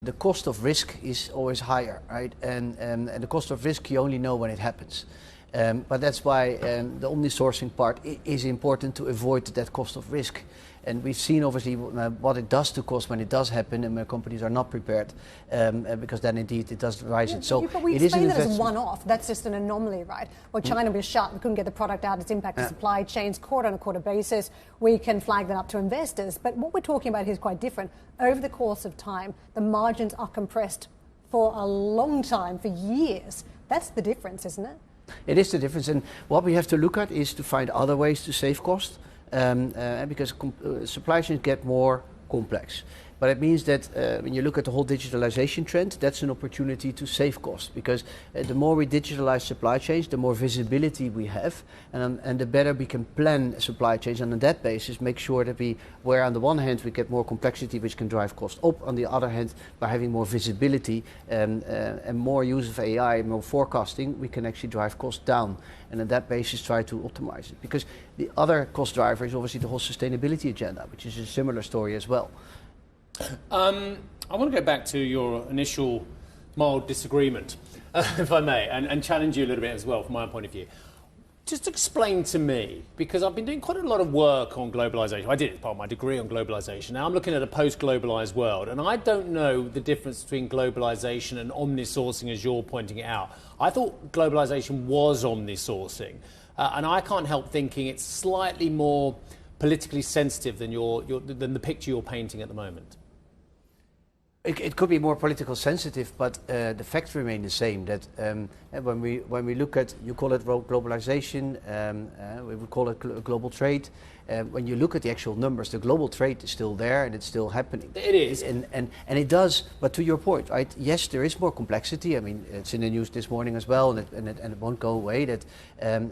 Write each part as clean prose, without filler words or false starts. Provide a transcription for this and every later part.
The cost of risk is always higher, right? And the cost of risk you only know when it happens. But that's why the omnisourcing part is important to avoid that cost of risk. And we've seen obviously what it does to cost when it does happen, and when companies are not prepared, because then indeed it does rise it. So but we it is an explain that as investment. one-off. That's just an anomaly, right? Well, China was shut, we couldn't get the product out, it's impacted supply chains, quarter-on-quarter basis. We can flag that up to investors. But what we're talking about here is quite different. Over the course of time, the margins are compressed for a long time, for years. That's the difference, isn't it? It is the difference, and what we have to look at is to find other ways to save cost, because supply chains get more complex. But it means that when you look at the whole digitalization trend, that's an opportunity to save cost, because the more we digitalize supply chains, the more visibility we have, and the better we can plan supply chains, and on that basis make sure that where on the one hand we get more complexity which can drive cost up, on the other hand by having more visibility and more use of AI, more forecasting, we can actually drive cost down, and on that basis try to optimize it. Because the other cost driver is obviously the whole sustainability agenda, which is a similar story as well. I want to go back to your initial mild disagreement, if I may, and challenge you a little bit as well from my point of view. Just explain to me, because I've been doing quite a lot of work on globalisation. I did it as part of my degree on globalisation. Now I'm looking at a post-globalised world, and I don't know the difference between globalisation and omnisourcing as you're pointing it out. I thought globalisation was omnisourcing, and I can't help thinking it's slightly more politically sensitive than than the picture you're painting at the moment. It could be more political sensitive, but the facts remain the same. That when we look at, you call it globalization, we would call it global trade. When you look at the actual numbers, the global trade is still there and it's still happening. It is, and it does. But to your point, right? Yes, there is more complexity. I mean, it's in the news this morning as well, and it won't go away. That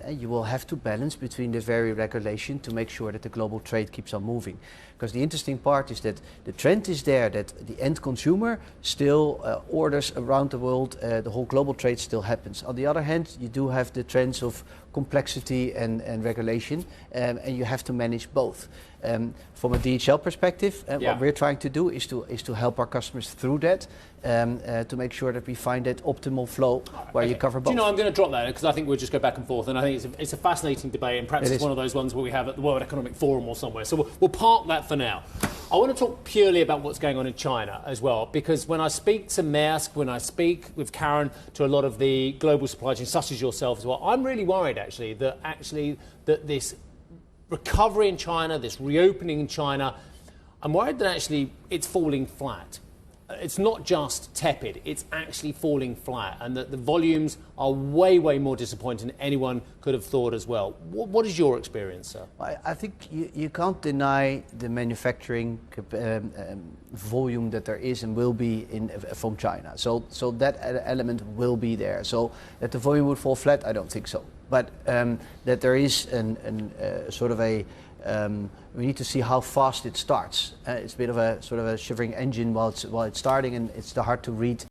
you will have to balance between the very regulation to make sure that the global trade keeps on moving. Because the interesting part is that the trend is there, that the end consumer still orders around the world, the whole global trade still happens. On the other hand, you do have the trends of complexity and regulation, and you have to manage both. From a DHL perspective, what we're trying to do is to help our customers through that, to make sure that we find that optimal flow where you cover both. Do you know, I'm going to drop that because I think we'll just go back and forth, and I think it's a fascinating debate, and perhaps it's one of those ones where we have at the World Economic Forum or somewhere. So we'll park that for now. I want to talk purely about what's going on in China as well, because when I speak to Maersk, when I speak with Karen, to a lot of the global supply chains, such as yourself as well, I'm really worried that this recovery in China, this reopening in China, I'm worried that actually it's falling flat. It's not just tepid, it's actually falling flat, and that the volumes are way, way more disappointing than anyone could have thought as well. What is your experience, sir? I think you can't deny the manufacturing volume that there is and will be from China. So that element will be there. So that the volume would fall flat, I don't think so. But that there is we need to see how fast it starts. It's a bit of a sort of a shivering engine while it's starting, and it's hard to read